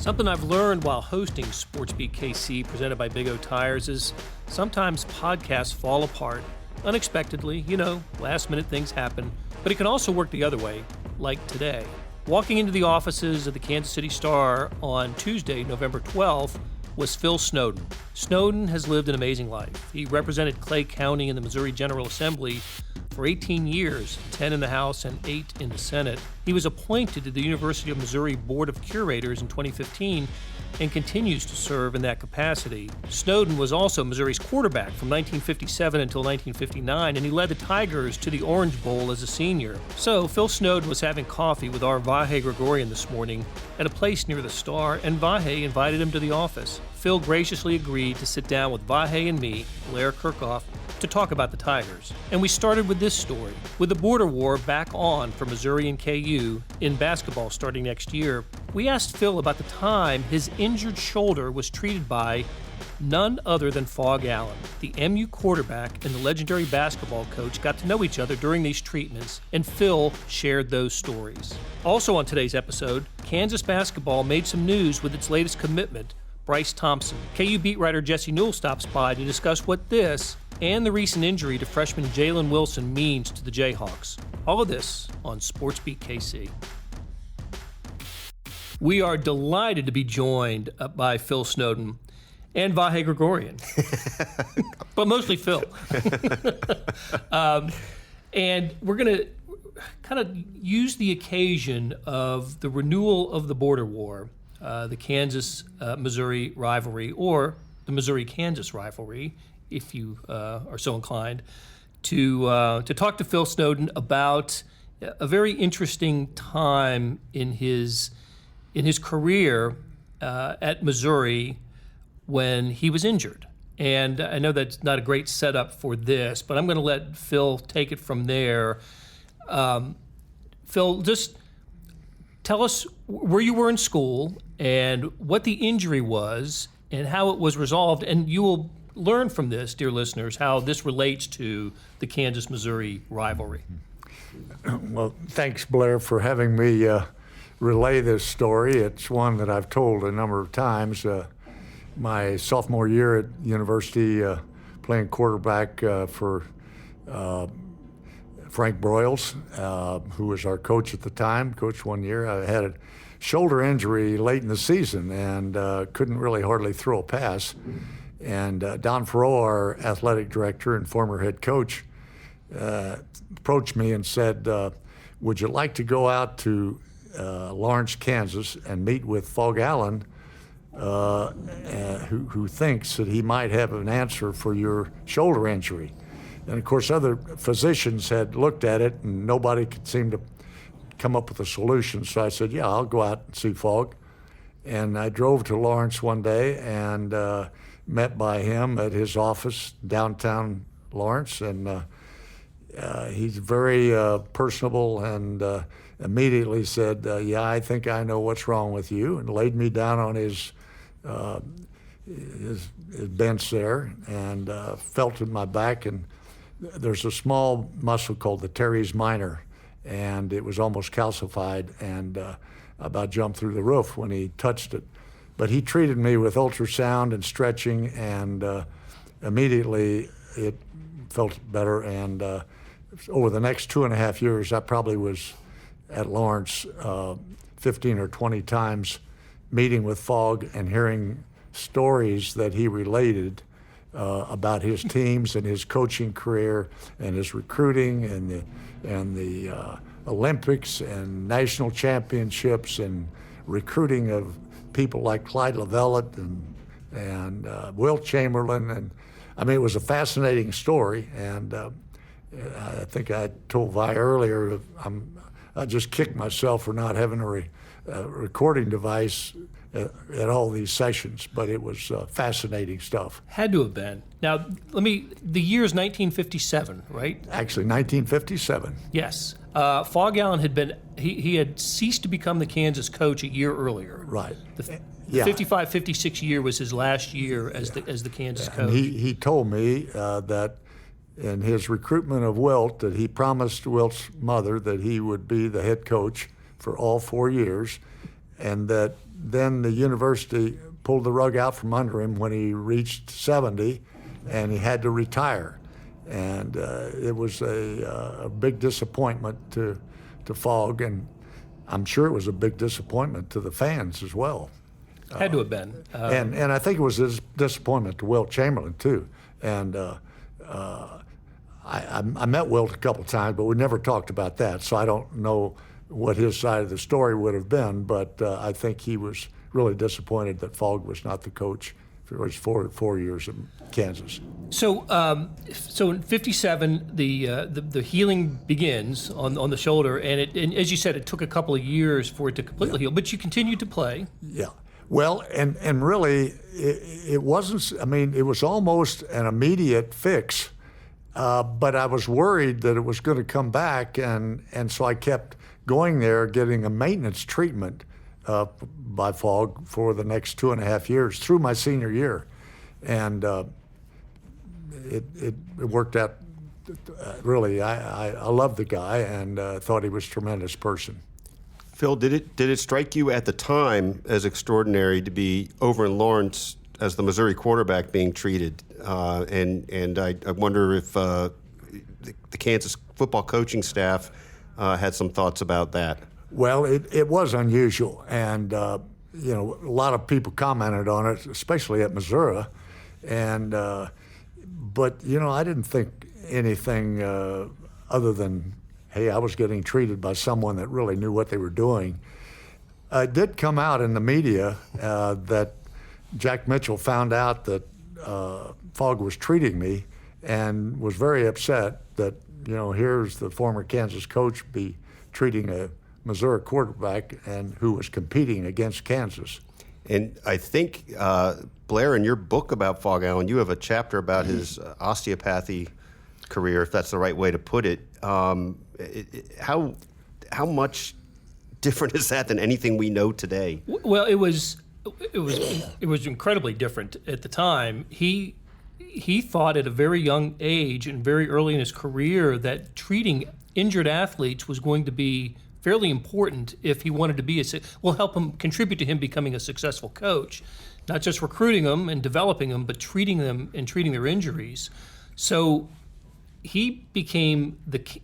Something I've learned while hosting SportsBeat KC presented by Big O Tires is sometimes podcasts fall apart unexpectedly. Last minute things happen, but it can also work the other way, like today. Walking into the offices of the Kansas City Star on Tuesday, November 12th, was Phil Snowden. Snowden has lived an amazing life. He represented Clay County in the Missouri General Assembly for 18 years, 10 in the House and 8 in the Senate. He was appointed to the University of Missouri Board of Curators in 2015 and continues to serve in that capacity. Snowden was also Missouri's quarterback from 1957 until 1959, and he led the Tigers to the Orange Bowl as a senior. So Phil Snowden was having coffee with our Vahe Gregorian this morning at a place near the Star, and Vahe invited him to the office. Phil graciously agreed to sit down with Vahe and me, Blair Kerkhoff, to talk about the Tigers. And we started with this story. With the border war back on for Missouri and KU in basketball starting next year, we asked Phil about the time his injured shoulder was treated by none other than Phog Allen. The MU quarterback and the legendary basketball coach got to know each other during these treatments, and Phil shared those stories. Also on today's episode, Kansas basketball made some news with its latest commitment, Bryce Thompson. KU beat writer Jesse Newell stops by to discuss what this and the recent injury to freshman Jalen Wilson means to the Jayhawks. All of this on SportsBeat KC. We are delighted to be joined by Phil Snowden and Vahe Gregorian, but mostly Phil. And we're going to kind of use the occasion of the renewal of the border war, the Kansas-Missouri rivalry, or the Missouri-Kansas rivalry, if you are so inclined, to talk to Phil Snowden about a very interesting time in his career at Missouri when he was injured. And I know that's not a great setup for this, but I'm going to let Phil take it from there. Phil, just tell us where you were in school and what the injury was and how it was resolved, and you will learn from this, dear listeners, how this relates to the Kansas-Missouri rivalry. Well, thanks, Blair, for having me relay this story. It's one that I've told a number of times. My sophomore year at university, playing quarterback for Frank Broyles, who was our coach at the time, coached 1 year. I had a shoulder injury late in the season and couldn't really hardly throw a pass. And Don Farrow, our athletic director and former head coach, approached me and said, would you like to go out to Lawrence, Kansas, and meet with Phog Allen, who thinks that he might have an answer for your shoulder injury? And of course, other physicians had looked at it and nobody could seem to come up with a solution. So I said, yeah, I'll go out and see Phog. And I drove to Lawrence one day and met by him at his office downtown Lawrence, and he's very personable and immediately said, yeah, I think I know what's wrong with you, and laid me down on his bench there and felt in my back, and there's a small muscle called the teres minor, and it was almost calcified, and I about jumped through the roof when he touched it. But he treated me with ultrasound and stretching, and immediately it felt better. And over the next 2.5 years, I probably was at Lawrence 15 or 20 times, meeting with Phog and hearing stories that he related about his teams and his coaching career and his recruiting and the Olympics and national championships and recruiting of people like Clyde Lovellette and Wilt Chamberlain. And I mean, it was a fascinating story. And I think I told Vi earlier, I just kicked myself for not having a recording device at all these sessions, but it was fascinating stuff. Had to have been. Now, the year is 1957, right? Actually, 1957. Yes. Phog Allen he had ceased to become the Kansas coach a year earlier. Right. The 55-56 year was his last year as the Kansas coach. And he told me that in his recruitment of Wilt, that he promised Wilt's mother that he would be the head coach for all 4 years, and that then the university pulled the rug out from under him when he reached 70, and he had to retire. And it was a big disappointment to Phog, and I'm sure it was a big disappointment to the fans as well. Had to have been. And I think it was a disappointment to Wilt Chamberlain, too. And I met Wilt a couple times, but we never talked about that, so I don't know what his side of the story would have been, but I think he was really disappointed that Phog was not the coach for his four years in Kansas. So in '57, the healing begins on the shoulder, and as you said, it took a couple of years for it to completely heal. But you continued to play. Yeah. Well, and really, it wasn't. I mean, it was almost an immediate fix, but I was worried that it was going to come back, and so I kept going there, getting a maintenance treatment by Phog for the next 2.5 years through my senior year, and it worked out. Really, I loved the guy and thought he was a tremendous person. Phil, did it strike you at the time as extraordinary to be over in Lawrence as the Missouri quarterback being treated? And I wonder if the Kansas football coaching staff had some thoughts about that. Well, it was unusual, and a lot of people commented on it, especially at Missouri, and but I didn't think anything other than, hey, I was getting treated by someone that really knew what they were doing. It did come out in the media that Jack Mitchell found out that Phog was treating me and was very upset that, here's the former Kansas coach be treating a Missouri quarterback and who was competing against Kansas. And I think, Blair, in your book about Phog Allen, you have a chapter about his osteopathy career, if that's the right way to put it. How much different is that than anything we know today? Well, it was incredibly different at the time. He thought at a very young age and very early in his career that treating injured athletes was going to be fairly important if he wanted to be help him contribute to him becoming a successful coach, not just recruiting them and developing them, but treating them and treating their injuries. So he became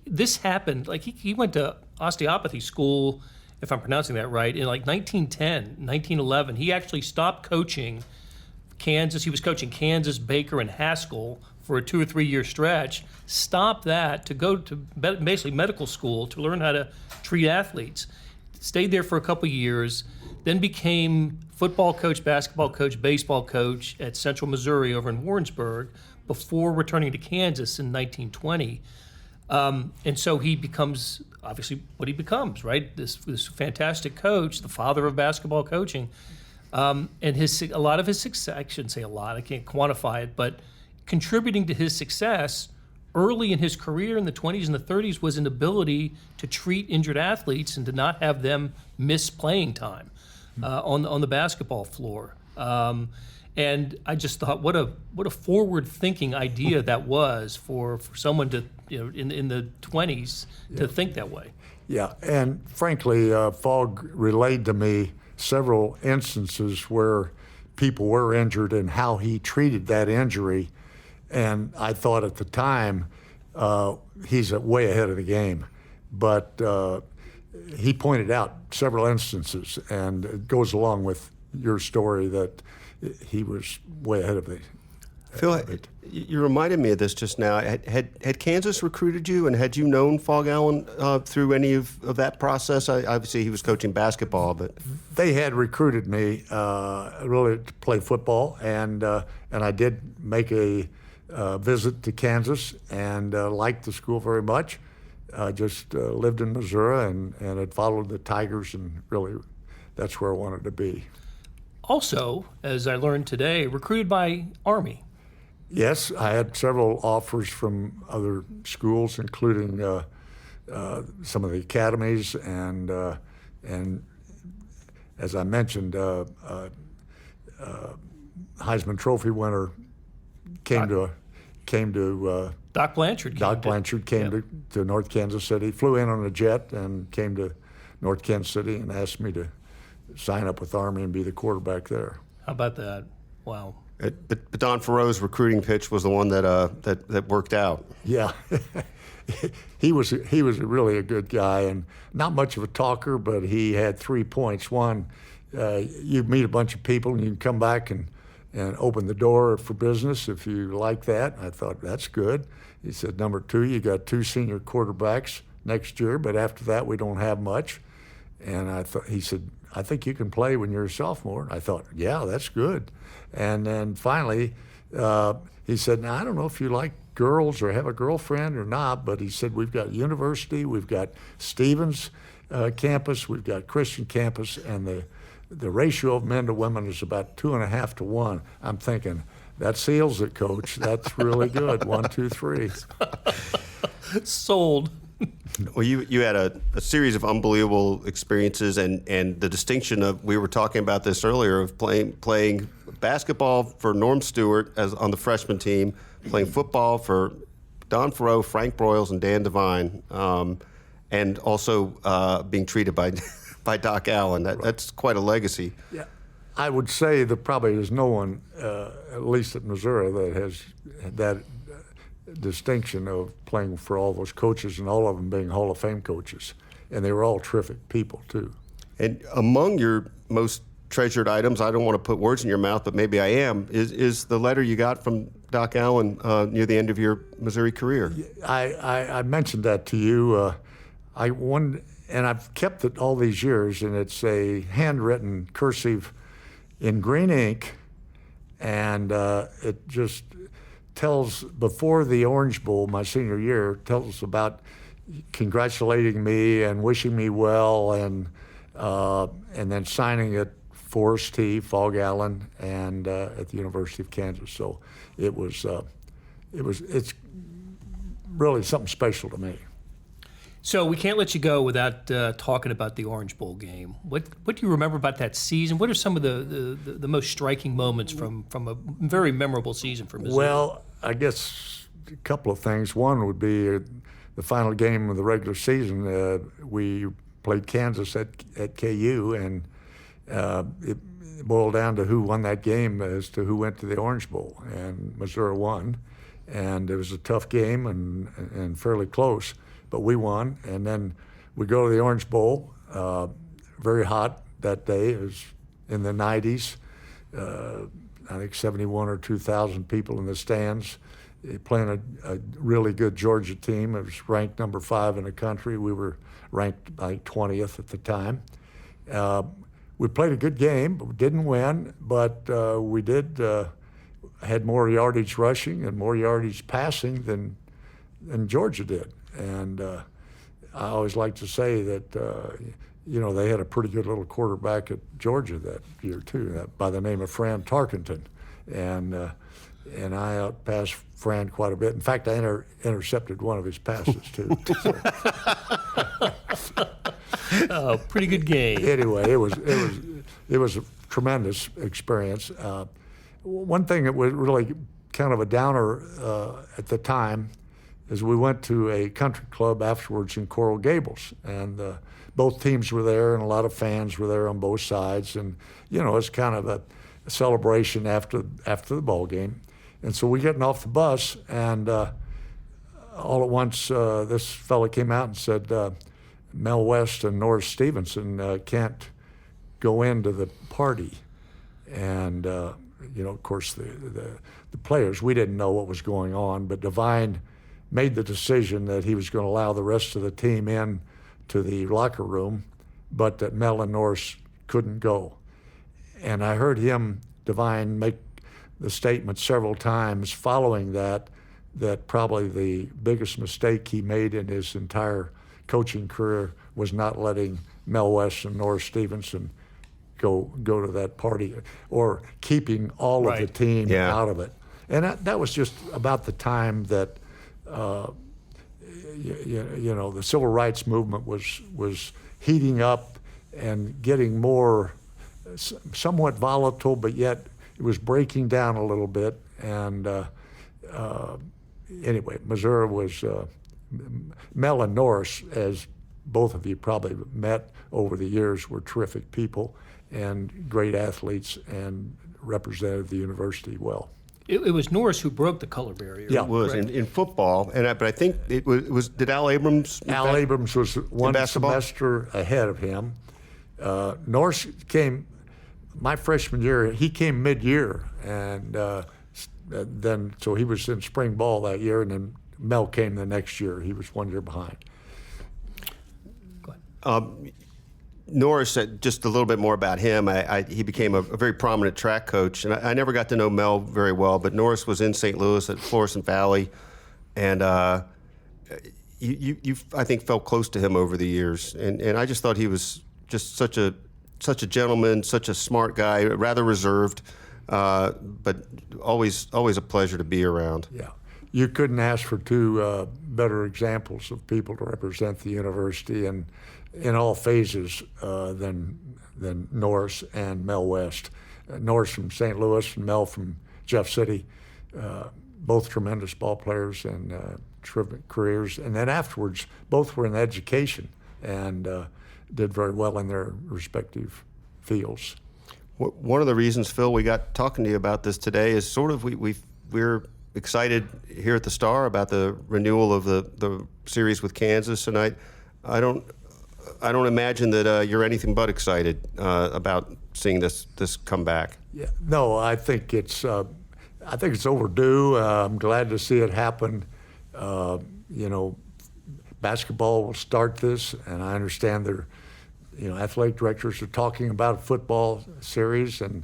this happened, like he went to osteopathy school, if I'm pronouncing that right, in like 1910, 1911. He actually stopped coaching Kansas. He was coaching Kansas, Baker, and Haskell for a 2 or 3 year stretch, stopped that to go to basically medical school to learn how to treat athletes. Stayed there for a couple of years, then became football coach, basketball coach, baseball coach at Central Missouri over in Warrensburg before returning to Kansas in 1920. And so he becomes obviously what he becomes, right? This fantastic coach, the father of basketball coaching. And a lot of his success, I shouldn't say a lot, I can't quantify it, but contributing to his success early in his career in the 20s and the 30s was an ability to treat injured athletes and to not have them miss playing time on the basketball floor. And I just thought, what a forward-thinking idea that was for someone to, in the 20s to think that way. Yeah, and frankly, Phog relayed to me several instances where people were injured and how he treated that injury. And I thought at the time, he's way ahead of the game. But he pointed out several instances, and it goes along with your story that he was way ahead of the. Phil, you reminded me of this just now. Had Kansas recruited you, and had you known Phog Allen through any of that process? Obviously, he was coaching basketball, but they had recruited me really to play football, and I did make a visit to Kansas and liked the school very much. Just lived in Missouri and had followed the Tigers, and really that's where I wanted to be. Also, as I learned today, recruited by Army. Yes, I had several offers from other schools, including some of the academies, and as I mentioned, Heisman Trophy winner came to Doc Blanchard. Doc Blanchard came to North Kansas City, flew in on a jet and came to North Kansas City and asked me to sign up with Army and be the quarterback there. How about that? Wow. But Don Farrow's recruiting pitch was the one that worked out. Yeah. He was really a good guy, and not much of a talker, but he had 3 points. One, you meet a bunch of people and you can come back and open the door for business if you like that. I thought, that's good. He said, number 2, you got 2 senior quarterbacks next year, but after that we don't have much. And he said, I think you can play when you're a sophomore. I thought, yeah, that's good. And then finally, he said, now, I don't know if you like girls or have a girlfriend or not, but he said, we've got university, we've got Stevens campus, we've got Christian campus, and the ratio of men to women is about 2.5 to 1. I'm thinking, that seals it, Coach. That's really good. 1, 2, 3. Sold. Well, you had a series of unbelievable experiences, and the distinction of, we were talking about this earlier, of playing basketball for Norm Stewart on the freshman team, playing football for Don Farrow, Frank Broyles, and Dan Devine, and also being treated by Doc Allen. That's quite a legacy. Yeah, I would say that probably there's no one, at least at Missouri, that has that distinction of playing for all those coaches, and all of them being Hall of Fame coaches. And they were all terrific people, too. And among your most treasured items, I don't want to put words in your mouth, but maybe I am, is the letter you got from Doc Allen near the end of your Missouri career. I mentioned that to you. And I've kept it all these years, and it's a handwritten cursive in green ink, and it just tells, before the Orange Bowl, my senior year, tells about congratulating me and wishing me well, and then signing it Forrest T, Phog Allen, and at the University of Kansas. So it's really something special to me. So we can't let you go without talking about the Orange Bowl game. What do you remember about that season? What are some of the most striking moments from a very memorable season for Mizzou? Well, I guess a couple of things. One would be the final game of the regular season. We played Kansas at KU, and it boiled down to who won that game as to who went to the Orange Bowl, and Missouri won. And it was a tough game and fairly close. But we won, and then we go to the Orange Bowl, very hot that day. It was in the 90s, I think 71 or 2,000 people in the stands, playing a really good Georgia team. It was ranked number 5 in the country. We were ranked, I think, 20th at the time. We played a good game, but we didn't win, but we had more yardage rushing and more yardage passing than Georgia did. And I always like to say that, they had a pretty good little quarterback at Georgia that year, too, by the name of Fran Tarkenton. And I outpassed Fran quite a bit. In fact, I intercepted one of his passes, too. Oh, pretty good game. Anyway, it was a tremendous experience. One thing that was really kind of a downer at the time is we went to a country club afterwards in Coral Gables, and both teams were there, and a lot of fans were there on both sides, and it's kind of a celebration after the ball game. And so we're getting off the bus, and all at once this fella came out and said, Mel West and Norris Stevenson can't go into the party. And of course the players, we didn't know what was going on, but Devine made the decision that he was going to allow the rest of the team in to the locker room, but that Mel and Norris couldn't go. And I heard Devine, make the statement several times following that probably the biggest mistake he made in his entire coaching career was not letting Mel West and Norris Stevenson go to that party, or keeping all of the team out of it. And that was just about the time that the civil rights movement was heating up and getting more somewhat volatile, but yet it was breaking down a little bit. And anyway, Missouri was Mel and Norris, as both of you probably met over the years, were terrific people, and great athletes and represented the university well. It was Norris who broke the color barrier. Yeah. It was in football, but I think it was did Al Abrams? Al Abrams was one basketball? semester ahead of him. Norris came my freshman year. He came mid-year, and then so he was in spring ball that year, and then Mel came the next year. He was 1 year behind. Go ahead. Norris, just a little bit more about him. He became a very prominent track coach, and I never got to know Mel very well, but Norris was in St. Louis at Florissant Valley, and you I think felt close to him over the years, and I just thought he was just such a gentleman, such a smart guy, rather reserved, but always a pleasure to be around. Yeah, you couldn't ask for two better examples of people to represent the university and in all phases than Norris and Mel West. Norris from St. Louis and Mel from Jeff City, both tremendous ball players and terrific careers. And then afterwards, both were in education and did very well in their respective fields. One of the reasons, Phil, we got talking to you about this today is sort of we're excited here at the Star about the renewal of the series with Kansas, and I don't imagine that you're anything but excited about seeing this come back. Yeah, no, I think it's overdue. I'm glad to see it happen. Basketball will start this, and I understand athletic directors are talking about a football series, and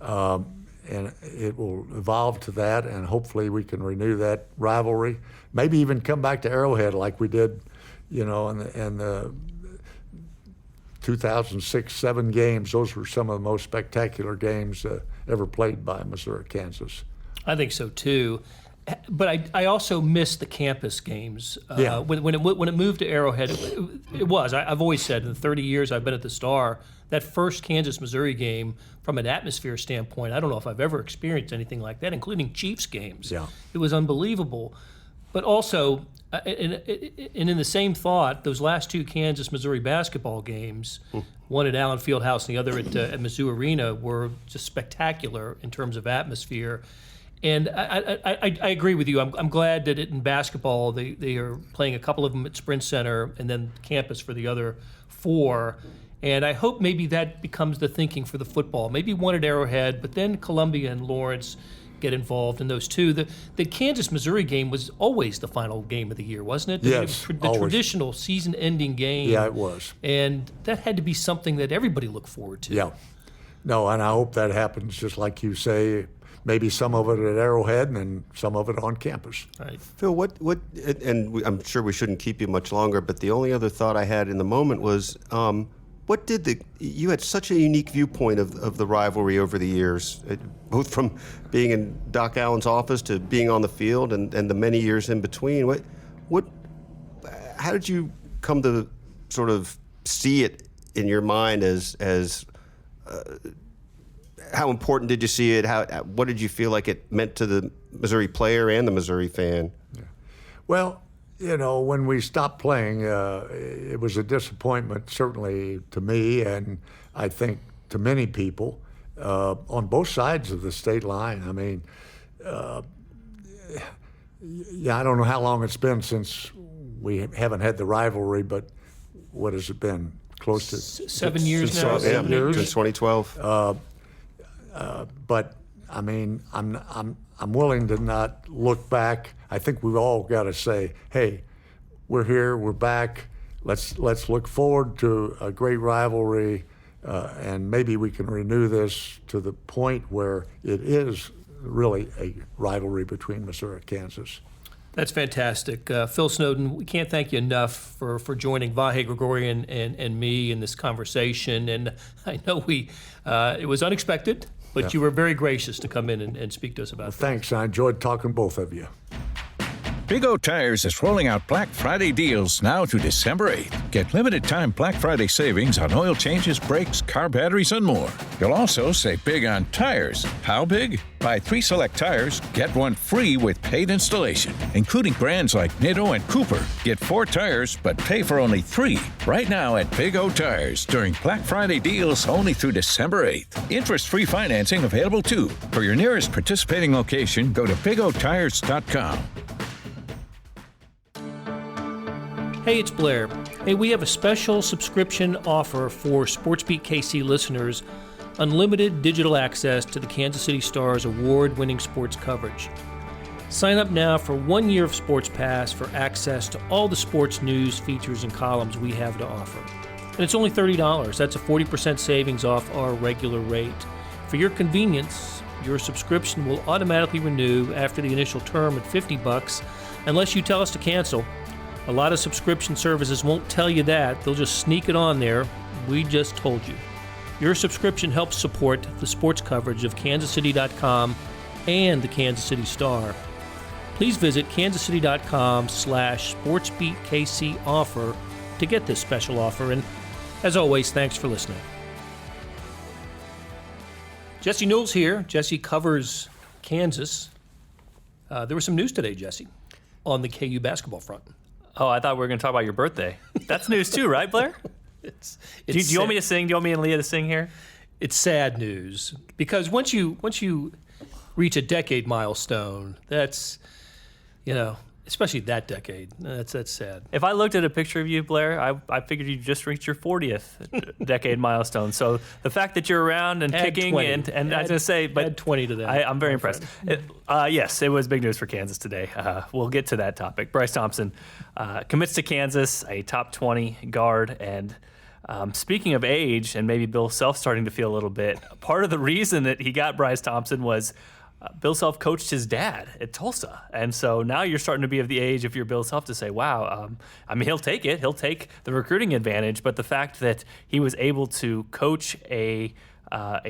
it will evolve to that, and hopefully we can renew that rivalry. Maybe even come back to Arrowhead like we did, in the 2006-7 games. Those were some of the most spectacular games ever played by Missouri, Kansas. I think so too, but I also miss the campus games. Yeah. When it moved to Arrowhead, it was. I've always said in the 30 years I've been at the Star, that first Kansas-Missouri game, from an atmosphere standpoint, I don't know if I've ever experienced anything like that, including Chiefs games. Yeah. It was unbelievable. But also, and in the same thought, those last two Kansas-Missouri basketball games, one at Allen Fieldhouse and the other at Mizzou Arena, were just spectacular in terms of atmosphere. And I agree with you. I'm glad that in basketball they are playing a couple of them at Sprint Center and then campus for the other four. And I hope maybe that becomes the thinking for the football. Maybe one at Arrowhead, but then Columbia and Lawrence get involved in those two. The Kansas-Missouri game was always the final game of the year, wasn't it? Yes, the always. Traditional season-ending game. Yeah, it was. And that had to be something that everybody looked forward to. Yeah. No, and I hope that happens just like you say, maybe some of it at Arrowhead and then some of it on campus. Right. Phil, I'm sure we shouldn't keep you much longer, but the only other thought I had in the moment was, you had such a unique viewpoint of the rivalry over the years, both from being in Doc Allen's office to being on the field and the many years in between. How did you come to sort of see it in your mind as how important did you see it? What did you feel like it meant to the Missouri player and the Missouri fan? Yeah. Well, when we stopped playing, it was a disappointment, certainly to me, and I think to many people on both sides of the state line. I mean, I don't know how long it's been since we haven't had the rivalry, but what has it been? Close to 7 years now. Since 2012. But I mean, I'm willing to not look back. I think we've all got to say, hey, we're here, we're back. Let's look forward to a great rivalry, and maybe we can renew this to the point where it is really a rivalry between Missouri and Kansas. That's fantastic. Phil Snowden, we can't thank you enough for joining Vahe Gregorian and me in this conversation. And I know it was unexpected, but you were very gracious to come in and speak to us about it. Thanks. I enjoyed talking to both of you. Big O Tires is rolling out Black Friday deals now to December 8th. Get limited-time Black Friday savings on oil changes, brakes, car batteries, and more. You'll also save big on tires. How big? Buy 3 select tires, get 1 free with paid installation, including brands like Nitto and Cooper. Get 4 tires, but pay for only 3. Right now at Big O Tires during Black Friday deals only through December 8th. Interest-free financing available too. For your nearest participating location, go to bigotires.com. Hey, it's Blair. Hey, we have a special subscription offer for SportsBeat KC listeners, unlimited digital access to the Kansas City Star's award-winning sports coverage. Sign up now for 1 year of Sports Pass for access to all the sports news, features, and columns we have to offer. And it's only $30. That's a 40% savings off our regular rate. For your convenience, your subscription will automatically renew after the initial term at $50 unless you tell us to cancel. A lot of subscription services won't tell you that. They'll just sneak it on there. We just told you. Your subscription helps support the sports coverage of kansascity.com and the Kansas City Star. Please visit kansascity.com/sportsbeatkc offer to get this special offer. And as always, thanks for listening. Jesse Newell's here. Jesse covers Kansas. There was some news today, Jesse, on the KU basketball front. Oh, I thought we were going to talk about your birthday. That's news too, right, Blair? Do you want me to sing? Do you want me and Leah to sing here? It's sad news because once you reach a decade milestone, that's, especially that decade, that's sad. If I looked at a picture of you, Blair, I figured you just reached your 40th decade milestone. So the fact that you're around and kicking 20. and I was going to say, but add 20 to that. I'm very impressed. Yes, it was big news for Kansas today. We'll get to that topic. Bryce Thompson commits to Kansas, a top 20 guard, and speaking of age and maybe Bill Self starting to feel a little bit, part of the reason that he got Bryce Thompson was Bill Self coached his dad at Tulsa. And so now you're starting to be of the age, if you're Bill Self, to say, wow, he'll take it. He'll take the recruiting advantage. But the fact that he was able to coach a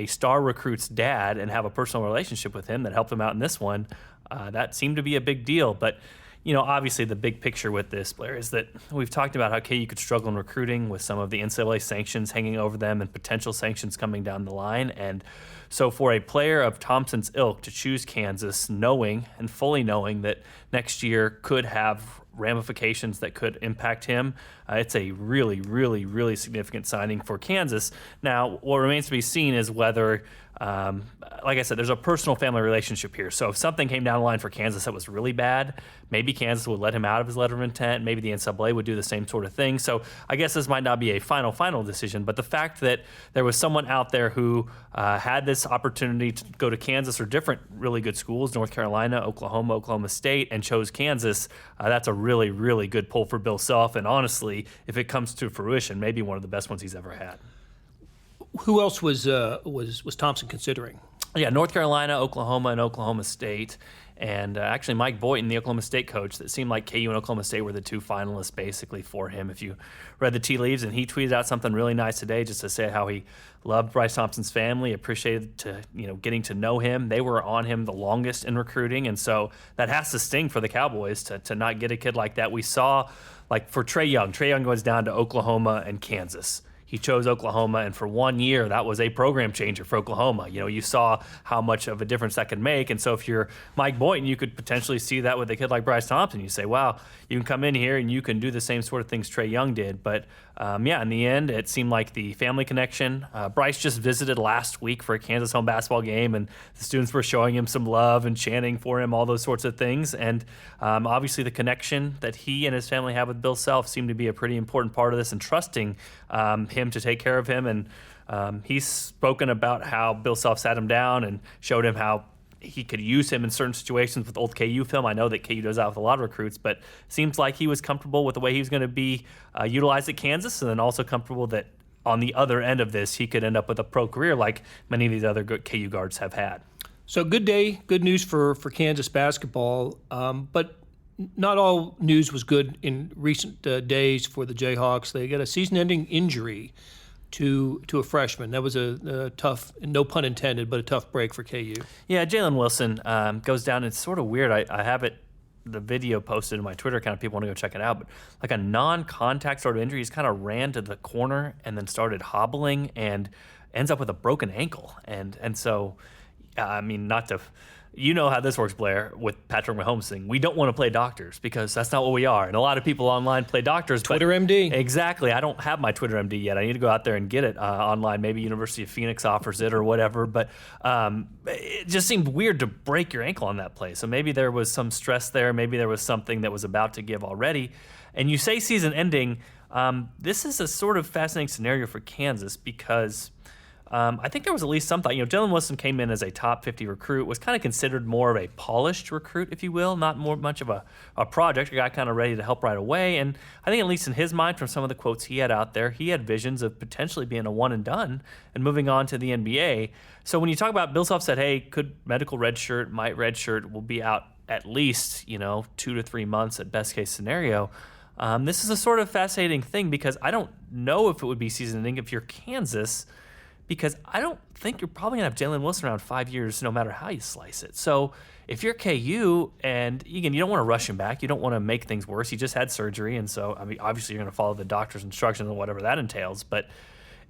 star recruit's dad and have a personal relationship with him that helped him out in this one, that seemed to be a big deal. But obviously the big picture with this, Blair, is that we've talked about how KU could struggle in recruiting with some of the NCAA sanctions hanging over them and potential sanctions coming down the line. And so for a player of Thompson's ilk to choose Kansas, knowing and fully knowing that next year could have ramifications that could impact him, it's a really, really, really significant signing for Kansas. Now, what remains to be seen is whether, like I said, there's a personal family relationship here. So if something came down the line for Kansas that was really bad, maybe Kansas would let him out of his letter of intent. Maybe the NCAA would do the same sort of thing. So I guess this might not be a final decision, but the fact that there was someone out there who had this opportunity to go to Kansas or different really good schools, North Carolina, Oklahoma, Oklahoma State, and chose Kansas, that's a really, really good pull for Bill Self. And honestly, if it comes to fruition, maybe one of the best ones he's ever had. Who else was Thompson considering? Yeah, North Carolina, Oklahoma, and Oklahoma State. And actually Mike Boynton, the Oklahoma State coach, that seemed like KU and Oklahoma State were the two finalists basically for him if you read the tea leaves. And he tweeted out something really nice today just to say how he loved Bryce Thompson's family, appreciated getting to know him. They were on him the longest in recruiting. And so that has to sting for the Cowboys to not get a kid like that. We saw, like for Trae Young goes down to Oklahoma and Kansas. He chose Oklahoma, and for 1 year, that was a program changer for Oklahoma. You saw how much of a difference that could make. And so if you're Mike Boynton, you could potentially see that with a kid like Bryce Thompson. You say, wow, you can come in here and you can do the same sort of things Trae Young did. But in the end, it seemed like the family connection. Bryce just visited last week for a Kansas home basketball game, and the students were showing him some love and chanting for him, all those sorts of things. And obviously the connection that he and his family have with Bill Self seemed to be a pretty important part of this, and trusting him to take care of him. And he's spoken about how Bill Self sat him down and showed him how he could use him in certain situations with old KU film. I know that KU does that with a lot of recruits, but seems like he was comfortable with the way he was going to be utilized at Kansas, and then also comfortable that on the other end of this, he could end up with a pro career like many of these other good KU guards have had. So good news for Kansas basketball, but not all news was good in recent days for the Jayhawks. They got a season-ending injury to a freshman. That was a tough, no pun intended, but a tough break for KU. Yeah, Jalen Wilson goes down. It's sort of weird. I have it the video posted in my Twitter account if people want to go check it out. But like a non-contact sort of injury, he's kind of ran to the corner and then started hobbling and ends up with a broken ankle. And so, I mean, not to... You know how this works, Blair, with Patrick Mahomes thing. We don't want to play doctors because that's not what we are. And a lot of people online play doctors. Twitter MD. Exactly. I don't have my Twitter MD yet. I need to go out there and get it online. Maybe University of Phoenix offers it or whatever. But it just seemed weird to break your ankle on that play. So maybe there was some stress there. Maybe there was something that was about to give already. And you say season ending. This is a sort of fascinating scenario for Kansas because I think there was at least some thought. Jalen Wilson came in as a top 50 recruit, was kind of considered more of a polished recruit, if you will, not much of a project, a guy kind of ready to help right away. And I think at least in his mind, from some of the quotes he had out there, he had visions of potentially being a one and done and moving on to the NBA. So when you talk about Bill Self said, hey, could medical redshirt, might redshirt, will be out at least, 2 to 3 months at best case scenario. This is a sort of fascinating thing because I don't know if it would be season ending if you're Kansas, because I don't think you're probably going to have Jalen Wilson around 5 years no matter how you slice it. So if you're KU, and again, you don't want to rush him back. You don't want to make things worse. He just had surgery, and so, I mean, obviously you're going to follow the doctor's instructions and whatever that entails. But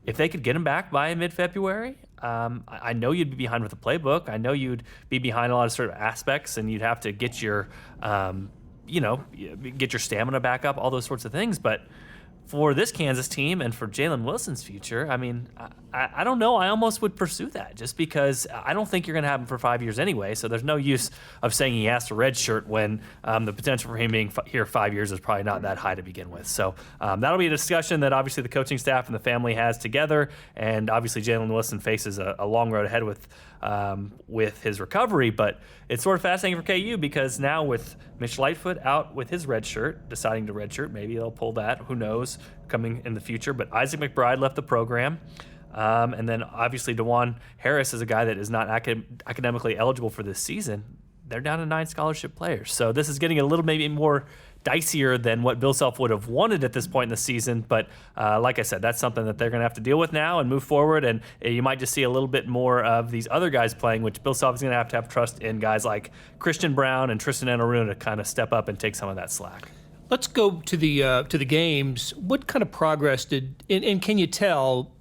if they could get him back by mid-February, I know you'd be behind with the playbook. I know you'd be behind a lot of sort of aspects, and you'd have to get your, get your stamina back up, all those sorts of things. But for this Kansas team and for Jalen Wilson's future, I mean, I don't know. I almost would pursue that just because I don't think you're going to have him for 5 years anyway. So there's no use of saying he has to redshirt when the potential for him being here 5 years is probably not that high to begin with. So that'll be a discussion that obviously the coaching staff and the family has together. And obviously Jalen Wilson faces a long road ahead with his recovery. But it's sort of fascinating for KU because now with Mitch Lightfoot out with his red shirt, deciding to redshirt, maybe they'll pull that. Who knows? Coming in the future. But Isaac McBride left the program. And then obviously DeJuan Harris is a guy that is not academically eligible for this season. They're down to 9 scholarship players. So this is getting a little maybe more dicier than what Bill Self would have wanted at this point in the season. But like I said, that's something that they're going to have to deal with now and move forward. And you might just see a little bit more of these other guys playing, which Bill Self is going to have trust in guys like Christian Brown and Tristan Enaruna to kind of step up and take some of that slack. Let's go to the games. What kind of progress and can you tell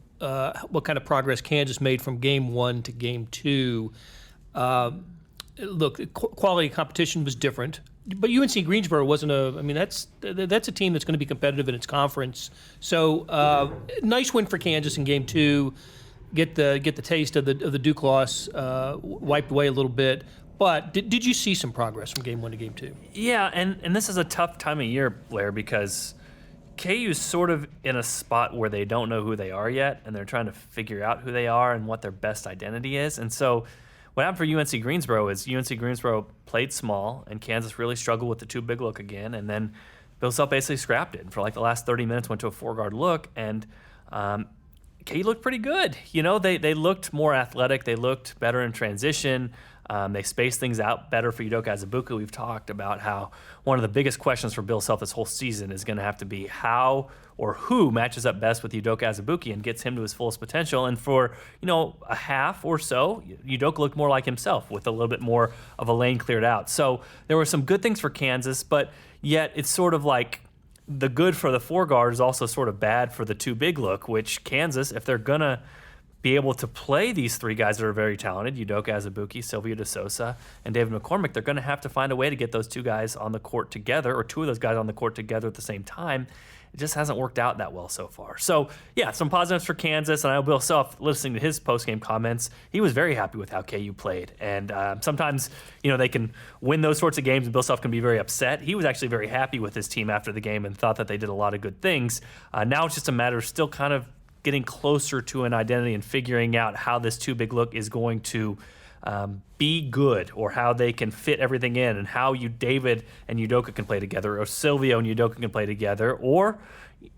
what kind of progress Kansas made from game 1 to game 2? Look, quality competition was different, but UNC Greensboro wasn't that's a team that's going to be competitive in its conference. So nice win for Kansas in game 2. Get the taste of the Duke loss wiped away a little bit. But did you see some progress from game 1 to game 2? Yeah, and this is a tough time of year, Blair, because KU's sort of in a spot where they don't know who they are yet, and they're trying to figure out who they are and what their best identity is. And so what happened for UNC Greensboro is UNC Greensboro played small, and Kansas really struggled with the too big look again, and then Bill Self basically scrapped it. And for like the last 30 minutes went to a 4-guard look, and KU looked pretty good. They looked more athletic. They looked better in transition. They spaced things out better for Udoka Azubuike. We've talked about how one of the biggest questions for Bill Self this whole season is going to have to be how or who matches up best with Udoka Azubuike and gets him to his fullest potential. And for, a half or so, Udoka looked more like himself with a little bit more of a lane cleared out. So there were some good things for Kansas, but yet it's sort of like the good for the 4-guard is also sort of bad for the too big look, which Kansas, if they're going to be able to play these 3 guys that are very talented, Udoka Azubuike, Silvio De Sousa, and David McCormick, they're going to have to find a way to get those 2 guys on the court together, or 2 of those guys on the court together at the same time. It just hasn't worked out that well so far. So, yeah, some positives for Kansas, and I know Bill Self, listening to his post-game comments, he was very happy with how KU played. And sometimes, they can win those sorts of games, and Bill Self can be very upset. He was actually very happy with his team after the game and thought that they did a lot of good things. Now it's just a matter of still kind of getting closer to an identity and figuring out how this too big look is going to be good, or how they can fit everything in, and how David and Udoka can play together, or Silvio and Udoka can play together. Or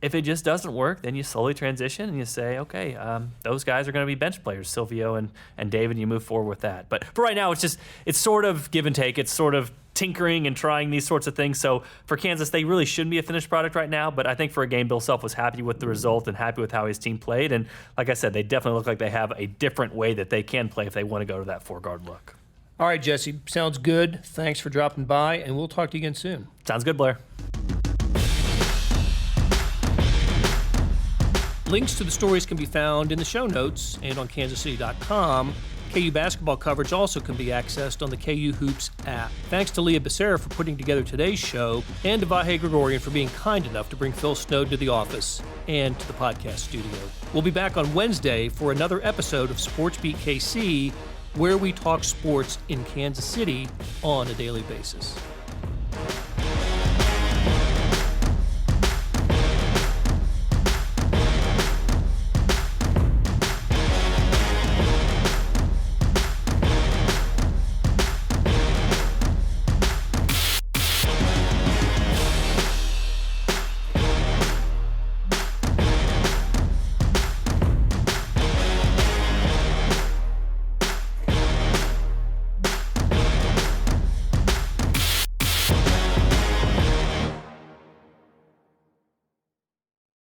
if it just doesn't work, then you slowly transition and you say, okay, those guys are going to be bench players, Silvio and David, and you move forward with that. But for right now, it's sort of give and take. It's sort of tinkering and trying these sorts of things. So for Kansas, they really shouldn't be a finished product right now. But I think for a game, Bill Self was happy with the result and happy with how his team played. And like I said, they definitely look like they have a different way that they can play if they want to go to that 4-guard look. All right, Jesse, sounds good. Thanks for dropping by, and we'll talk to you again soon. Sounds good, Blair. Links to the stories can be found in the show notes and on kansascity.com. KU basketball coverage also can be accessed on the KU Hoops app. Thanks to Leah Becerra for putting together today's show, and to Vahe Gregorian for being kind enough to bring Phil Snowden to the office and to the podcast studio. We'll be back on Wednesday for another episode of Sports Beat KC, where we talk sports in Kansas City on a daily basis.